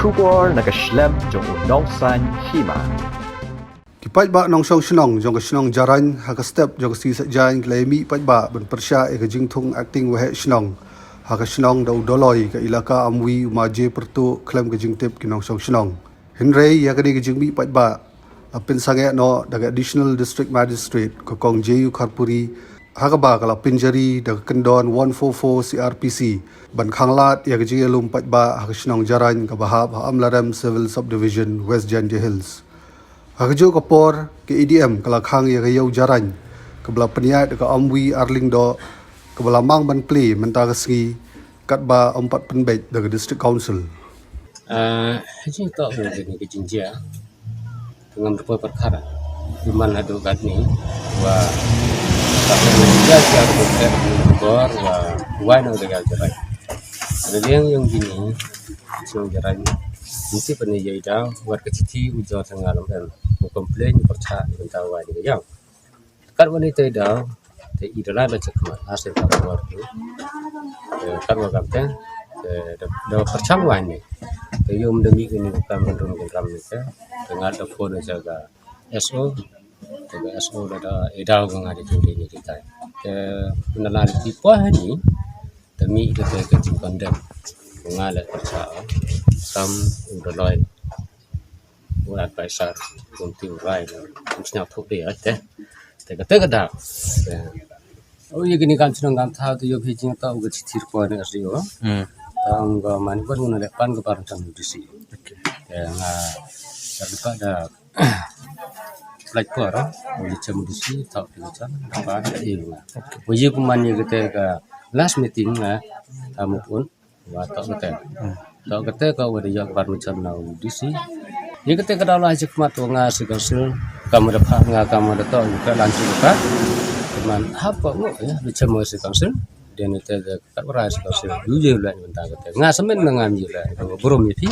Shubor nakaslem jong nongsan hima. Kipat ba nong song shnong jong shnong jaran ha ka step jong si sa jan klemi pat ba ben persya e ka jingthung acting wahe shnong ha ka shnong da udoloi ka ilaka amwi umaje pertu klem ka jingtip ki nong song shnong hinrei ya ka ni ka jingmi pat ba apin sange no daga additional district magistrate ko kong ju kharpuri ha ka ba kala pinjari da kendon 144 CRPC ban khanglat ya ka ji lum pat ba ha ka shnong jaran ka bahab ha amlarem civil subdivision West Janja Hills. Hakajo kapor ke EDM kalakhang ya gayau jaran kebela peniat ke amwi arling do kebela mang ban play mentara sri kat ba 4 penbet dari district council. Haji tak boleh ke jinjia dengan berbagai perkara di mana ada kat ni wah tak boleh jaga berbagai bor wah nak jaga jaran. Ada yang gini yang jaran mesti pernah jadi dah buat keciti ujar tengah lembam komplain percaya dengan tahu ada yang kan wanita dah te idola baca kemat hasil kabar tu kan wakam teh dah percaya ni te yum demi ini bukan menurun program ni teh dengan telefon jaga SO jaga SO dah edau ngadi tu ni kita kenalan tipe ni demi itu ke kondem mengalah percaya sam udoloi buat pasar kunting rai mestinya thuk dia teh kata dah oh ye gini kan senang kan tahu tu yo pijing tahu ke citir ko ni asio tang ga mani pun ngone lepan ke parang disi nga terluka ada flight ko ro boleh cem disi tahu di macam apa ilmu oye peman ye ke last meeting na tamu pun wa tahu kata kau ada yang baru macam nau disi ni ketika dalam hasil kemat nga segasil kamu dapat nga kamu dapat juga lanjut juga teman apa ya macam hasil kasil dan itu kat beras kasil jujur lah minta kata nga semen ngam jula berum ipi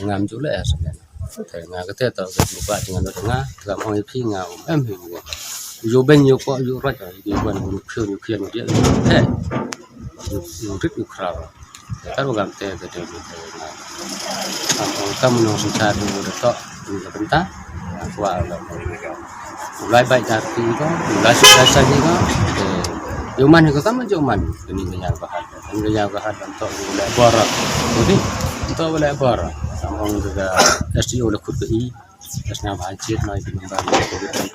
ngam jula ya semen nga kata tahu buka dengan nga ngam ipi nga em yo ben yo ko yo rat yo ban yo khian dia yo rit yo kra kan ngam te kata kamu nong susah dulu detok ini bentar kuat mulai baik hati ko mulai susah ni ko yuman ko kamu juman ini yang bahan untuk mulai bora jadi untuk mulai bora sambung juga SDO lekut ke asna bajit naik di member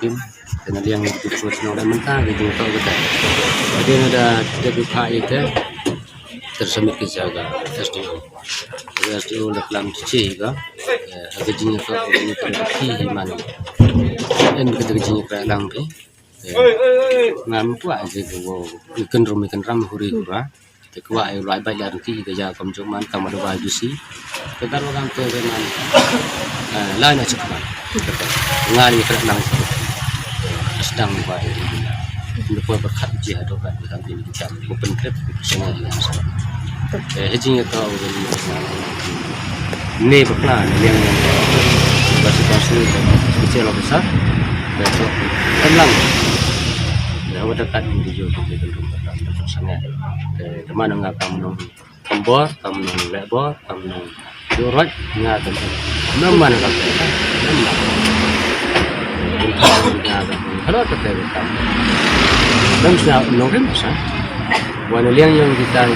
tim dengan yang terus nong mentah gitu to kita jadi ada DPK itu tersemit ke jaga SDO dalam cici ka gajinya ka ini terlebih mana en gajinya ka lang tu ngam tu aja tu ikan ram huri hura te kwa ai lai bai dan ti ga kam joman kam ada baju si te kar orang tu dengan lain aja kan ngari ka lang sedang bai lepas berkat jihad kan kami kita open club semua hajinya tahu ni berplan yang situasi kecil besar besok tenang ya dekat di juga di tempat sangat teman enggak kamu kembor kamu lebor kamu jurat enggak tentu nama nak kata nama kalau terkait kamu dan sudah nongrim sah wana liang yang kita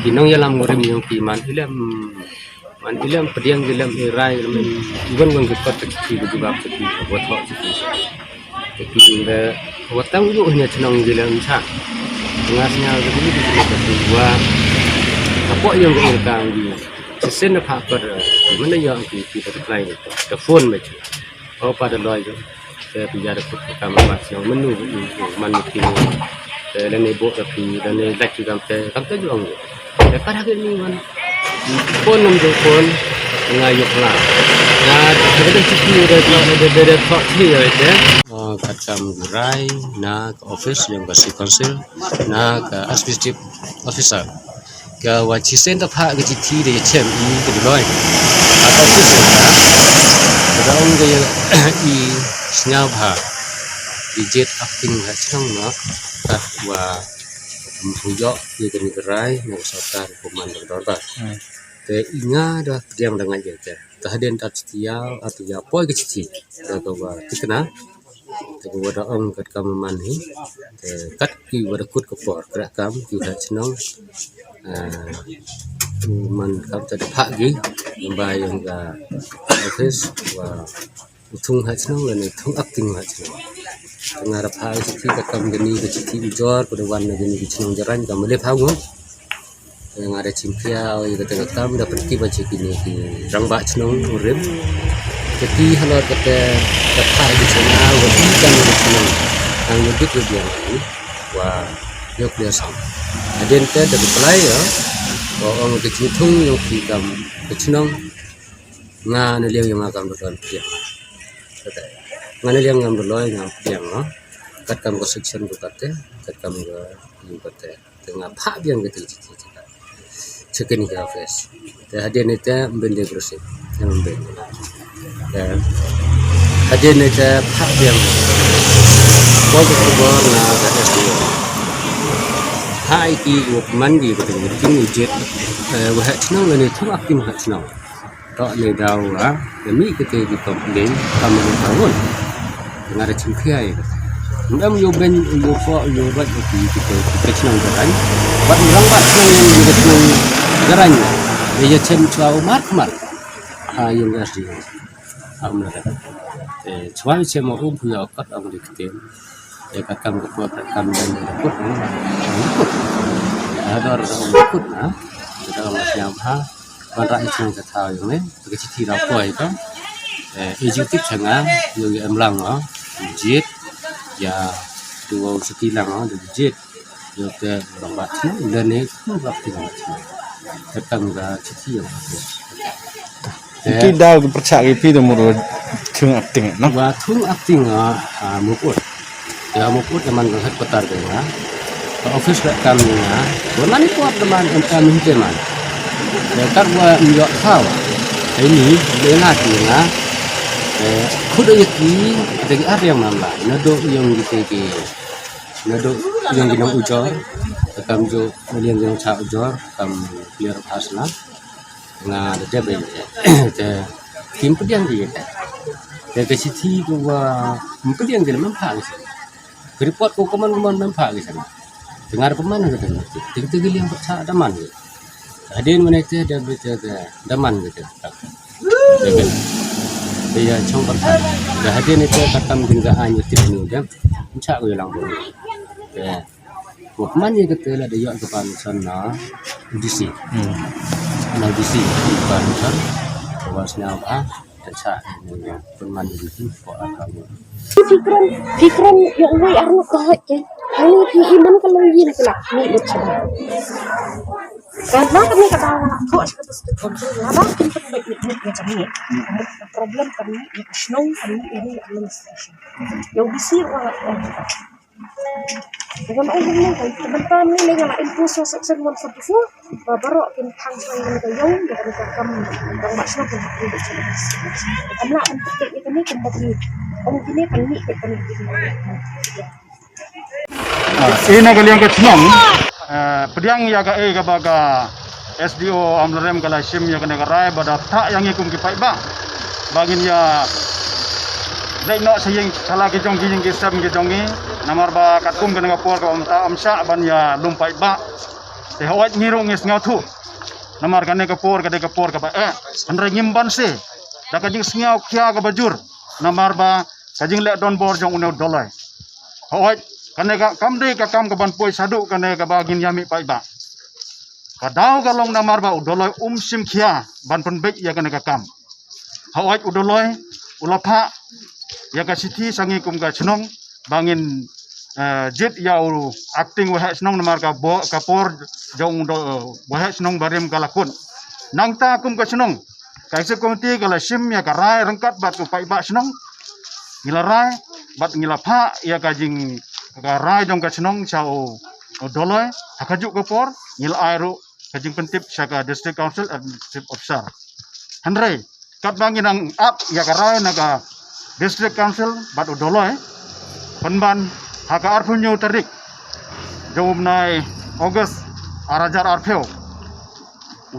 kinong yalam ngorim yang kiman ilam pediang ilam irai iban wang kepat kecil juga kecil buat buat kecil dah watang itu hanya cenong ilam sa ngasnya begini di dua apa yang kita di sesen apa mana yang kita apply telefon macam oh pada loy tu saya biar kamera macam menu manu dan ibu tapi dan lek juga sampai juga dekat hari ni kan pun pun ngayuk lah nah ada cici ada talk dia ada kacam gerai na ke office yang kasih konsil na ke administrative officer ke wajisen tak hak ke cici dia cem ini ke doi atau office ada orang dia i senyap ha digit acting hacang na wa mujok di gerai mau sautar komando dorba te inga dah pediang dengan je te tahaden tat setial atau ya poi ke cici te wa tikna te wa da ong kat kam man hi te kat ki wa da kut ko por kra kam ki ha chnong man kam te pha gi bai yang ga office wa thung ha chnong le thung acting ha chnong tengah pha cici ka kam gani ke cici ujor ko wan gani ke chnong jaran kam le pha ngo yang ada cimpia oi kata kam dapat ki baca kini ki rang ba chnong urip jadi halo kata dapat di sana wadi kan di chnong ang mudik dia ni wa yo clear sam aden te dapat pelai ya orang ke citung yo ki kam ke chnong nga ne liang yang akam don dia kata nga ne liang ngam doloi ngam piang no kat kam ko section ko kate kat kam ko ni kate tengah pha biang ke cici Cekin ke office. Hadiah neta bende bersih, yang bende. Hadiah neta pak yang pokok kubur na kata dia. Hai ki wuk mandi betul betul ujit. Wahai senang ni tu aktif wahai senang. Tak ni dah lah. Demi kita di komplain kami berbangun. Dengar cingkiai. Mungkin yo ben yo fo yo buat kita senang jalan. Buat orang buat senang yang kita senang jalan. Dia cem cua umat. Yang asli. Amlah. Cua cem mau punya kat ang dikit. Ya kakam kepuat kakam dan ikut. Ada orang ikut nah. Kita masih apa? Bandar itu kita tahu yang ni. Kita citi rapoi kan. Ejutip cengang. Yo emlang ah. Jit. Ya dua sekilang ah. Jit. Yo ke lambat ni. Dan ni lambat tinggal. Kakam ke citi yang bagus. Itu dah percaya itu murah thung acting, no? Wah thung acting mukut. Ya mukut teman kehat petar kena. Ke office kat kami na. Bukan kuat teman kami teman. Dekat buat minyak kau. Ini dia nanti na. Kuda yaki ada yang mana? Nado yang diteki. Nado yang kita ujor. Kami jo yang cak ujor. Kami clear pasna. Nga ada bel. Tim pediang dia. Dari situ gua pediang dia memang report ko kaman memphak ke sana. Dengar pemain kata. Tinggi yang percaya daman. Adin menete ada berita daman gitu. Dia cong percaya. Dah adin itu katam tinggaan nyetip ni dia. Mencak ko yang boleh. Ko pemain dia kata lah dia ke sana audisi. Audisi depan sana. Bawasnya apa? Cak pemain itu kok akan Fikran yang way arno kahit ke hanya iman kalau yin kelak ni baca karena kami kata kau kata setuju lama kita baik ni macam ni problem kami yang snow kami ini administration yang bisi dengan orang ni kan sebentar ni dengan info section 144 baru kin hang sang ke yang dengan kami yang macam tu karena untuk kita ni kembali ông kini kami kami Ini kalian ke senang. Pediang ya ka ga baga SDO amlarem kala sim ya kena rai bada tak yang ikum ki pai ba. Bagin ya dai no saying salah ki jong ki sam ki jongi namar ba katum kena por ka amta amsa ban ya lum pai ba. Te hawat ngirung is ngau namar kane ka por ka ba andre ngimban se da ka jing sngau kya ka bajur namar ba kajing lek don bor jong uno dolai hoi kane ka kamde ka kam ka ban poi sadu kane ka bagin yami pai ba kadau galong namar ba udoloi sim khia ban pon bek ya kane ka kam hoi udoloi ulapha ya ka sithi sangi kum ka chnong bangin jet ya uru acting wa snong namar ka bo ka por jong do wa snong barim ka lakun nangta kum ka chnong kaisa komiti kala sim ya ka rai rangkat bat ku pai ba snong ngilarai bat ngilapha ya kajing rai jong ka chnong chao doloi hakaju ko por ngil airu kajing pentip saka district council administrative officer handrai kat bangin ang up ya ka rai naga district council bat doloi penban haka arpunyo tarik jom nai August arajar arpeo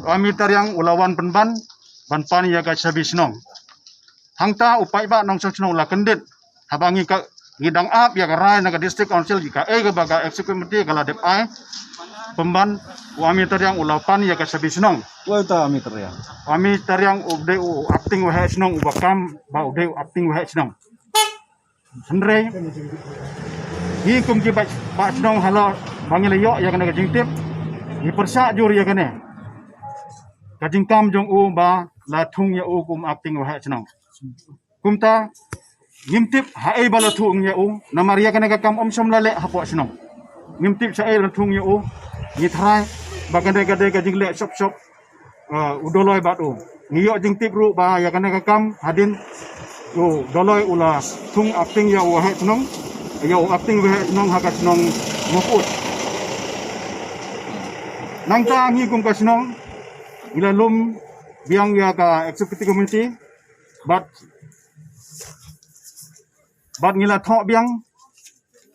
Ami tariang ulawan penban ban ya ka sabi snong. Hangta upai ba nong snong la kendit habangi ka ngidang ap ya ka rai na ka district council ka ga baga executive committee kala dep ai pemban ami tariang ulapan ya ka sabi snong. Wah ta ami teriang. Ami tariang ubde acting wa snong ubakam ba ubde acting wa snong. Andre hi kum ki ba snong halo bangi le yo ya kana ka jingtip hi persa jur ya kana ka jingkam jong u ba la thung ya u kum acting wa snong. Kumta ngimtip hae bala thung ya u namaria kana ka kam om som lale hapo snong. Ngimtip sa la thung ya u ni thrai ba kana ka de ka jingle shop shop udoloi ba u ngiyo jingtip ru ba ya kana ka kam hadin u doloi ula thung acting ya u ha snong ya u acting wa snong ha ka snong moput nang ta ngi kum ka snong ila lum biang ya ka executive committee bat ngila thok biang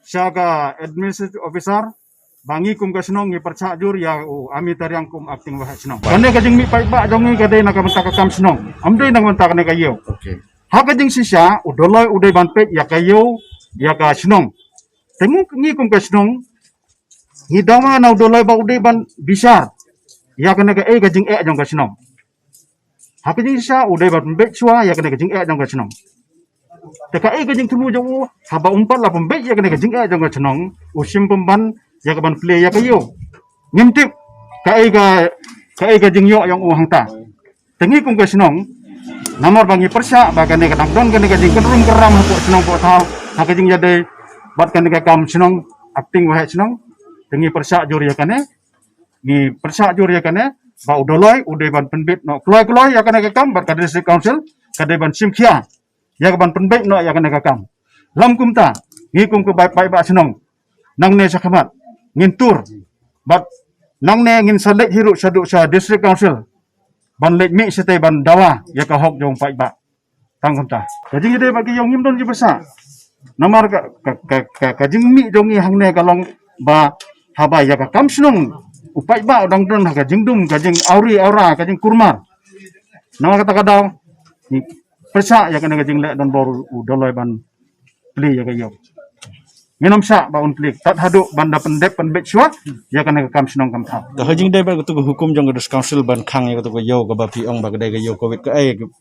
sya ka administrative officer bangi kum ka snong ngi percha jur ya ami tariang kum acting wa snong kane ka jing mi pai ba jong ngi ka de na ka menta ka kam snong amde nang menta kane ka yo okay ha ka jing sisya udoloi udai ban pet ya ka yo ya ka snong tengu ngi kum ka snong ngi dawa na udoloi ba udai ban bisar ya kane ka ka jing jong ka snong ha ka jing sisya udai ban pet chua ya kane ka jing jong ka snong teka ka jing tumu jong haba umpat la pembek ya kane ka jing jong ka snong usim pemban ya ka ban play ya ka yo ngimtip ka jing yo yang hang ta tengi kum ka snong namar bangi persa ba kane ka dangdon kane ka jing kenrum keram hapo snong po tau ha ka jing jade bat kane ka kam snong acting wa snong tengi persa jur ya kane ni persa jur ya kane ba udoloi udai ban penbit no kloi ya kane ka kam bat ka district council ka de ban simkhia ya ka ban penbit no ya kane ka kam lam kumta ngi kum ko bai ba snong nang ne sakhamat ngin tur bat nang ne ngin salek hiru sadu sa district council ban lek mi sete ban dawa ya ka hok jong pai ba tang kumta jadi ide bagi yong ngim don ji besa namar ka jing mi jong i hang ne kalong ba haba ya ka kam snong upai ba dang don ka jing dum ka jing auri aura ka jing kurmar nama kata kadau ni persa ya kana ka jing le don bor udoloi ban pli ya ka yo nginom sa ba un pli tat hadu banda pendek penbet syua ya kana ka kam snong kam thau Da hajing dai ba tu hukum jong dis council ban khang ya tu yo ka ba pi ong ba dai ga yo covid ka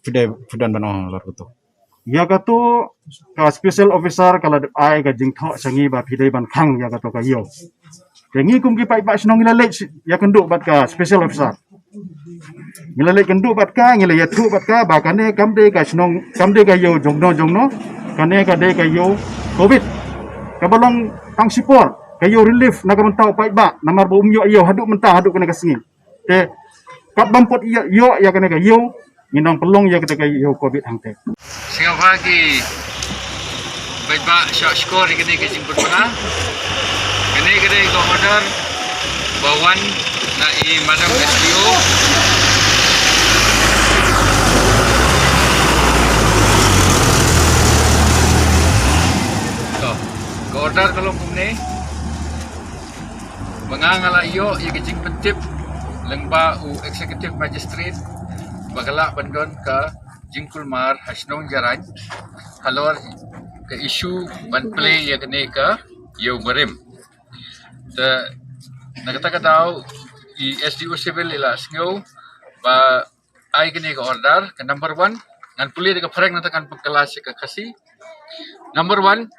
pidai pudan ban ong lor tu. ya ka tu ka special officer kala ai ka jing tho sangi ba pidai ban khang ya ka to ka yo tengi kum ki pai ba snong ila lek ya kenduk bat ka special officer ngila lek kenduk bat ka ngila ya thu bat ka ba kane kam de ka snong kam de ka yo jongno kane ka de ka yo covid kabalong tang sipor kayo relief na kamantao pai ba namar bo umyo iyo haduk mentah haduk kena kasingi te kat bampot yo ya kena kayo nginang pelong ya kena kayo covid hangte Singapore pagi baik ba shot score kene ke jemput mana kene ko order bawan na i madam SDO order kalau kumne mangangala iyo igijing pentip lengba u executive magistrate bagala bandon ka jingkulmar hasnong jaran halor ke isu ban play ya kene ka yo marim ta nakata daw i SDO civil ila sngo ba ai kene ka order ka number 1 ngan puli de ka farang natakan pagkalas ka kasi number 1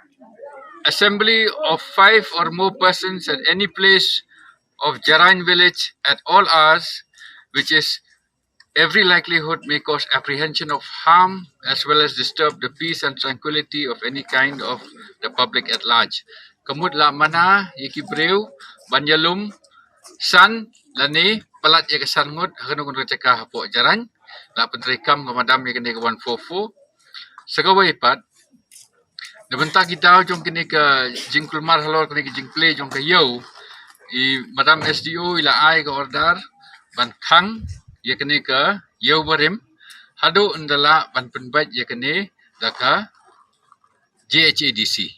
assembly of 5 or more persons at any place of Jarain village at all hours, which is every likelihood may cause apprehension of harm as well as disturb the peace and tranquility of any kind of the public at large. Kamut la mana yiki breu banyalum san lani palat ya kesangut hakano kun receka hapo Jarain la pentrikam kemadam ya kene 144 segawai pat Nabenta kita jong kini ke jingkulmar halor kini ke jingple jong ke yo i madam SDO ila ai ke order ban khang ya kini ke yo barim hadu ndala ban penbat ya kini daka JHADC